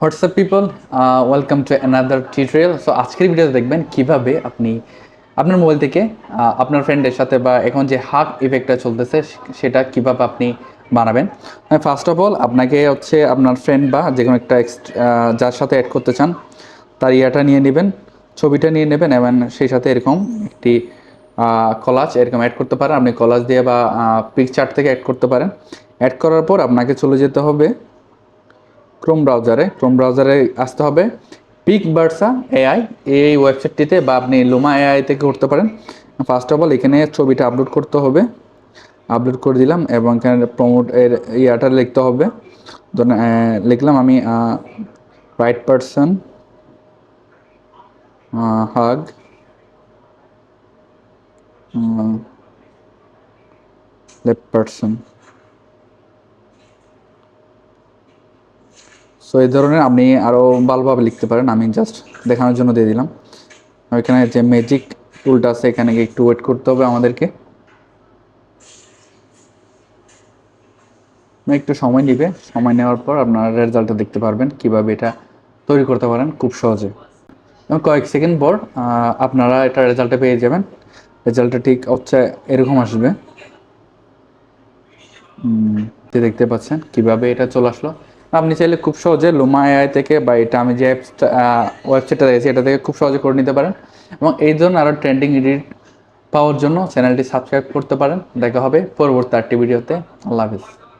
WhatsApp people, welcome to another tutorial. So আজকের ভিডিওতে দেখবেন কিভাবে আপনি আপনার মোবাইল থেকে আপনার ফ্রেন্ডের সাথে বা এখন যে হাগ ইফেক্টটা চলতেছে সেটা কিভাবে আপনি বানাবেন। ফার্স্ট অফ অল আপনাকে হচ্ছে আপনার ফ্রেন্ড বা যে কোনো একটা যার সাথে অ্যাড করতে চান তার ইয়াটা নিয়ে নেবেন, ছবিটা নিয়ে নেবেন এবং সেই সাথে এরকম একটি কলাজ এরকম অ্যাড করতে পারেন। আপনি কলাজ দিয়ে বা পিকচার থেকে অ্যাড করতে পারেন। অ্যাড করার পর আপনাকে চলে যেতে হবে ক্রোম ব্রাউজারে আসতে হবে পিকবার্সা এআই এই ওয়েবসাইটটিতে, বা আপনি লুমা এআই থেকে করতে পারেন। ফার্স্ট অফ অল এখানে ছবিটা আপলোড করতে হবে, আপলোড করে দিলাম এবং এখানে প্রমোট এর ইয়াটা লিখতে হবে। ধরুন লিখলাম আমি রাইট পারসন হাগ লেফট পারসন। সো এই ধরনের আপনি আরও ভালোভাবে লিখতে পারেন, আমি জাস্ট দেখানোর জন্য দিয়ে দিলাম। এখানে যে ম্যাজিক টুলটা আছে এখানে একটু ওয়েট করতে হবে আমাদেরকে, একটু সময় নেবে। সময় নেওয়ার পর আপনারা রেজাল্টটা দেখতে পারবেন কিভাবে এটা তৈরি করতে পারেন খুব সহজে। এবং কয়েক সেকেন্ড পর আপনারা এটা রেজাল্টটা পেয়ে যাবেন। রেজাল্টটা ঠিক হচ্ছে এরকম আসবে। দেখতে পাচ্ছেন কিভাবে এটা চলে আসলো। আপনি চাইলে খুব সহজে লুমা এআই থেকে বা এটা আমি যে ওয়েবসাইটটা দেখেছি এটা থেকে খুব সহজে করে নিতে পারেন। এবং এই জন্য আরও ট্রেন্ডিং এডিট পাওয়ার জন্য চ্যানেলটি সাবস্ক্রাইব করতে পারেন। দেখা হবে পরবর্তী আরেকটি ভিডিওতে। আল্লাহ হাফিজ।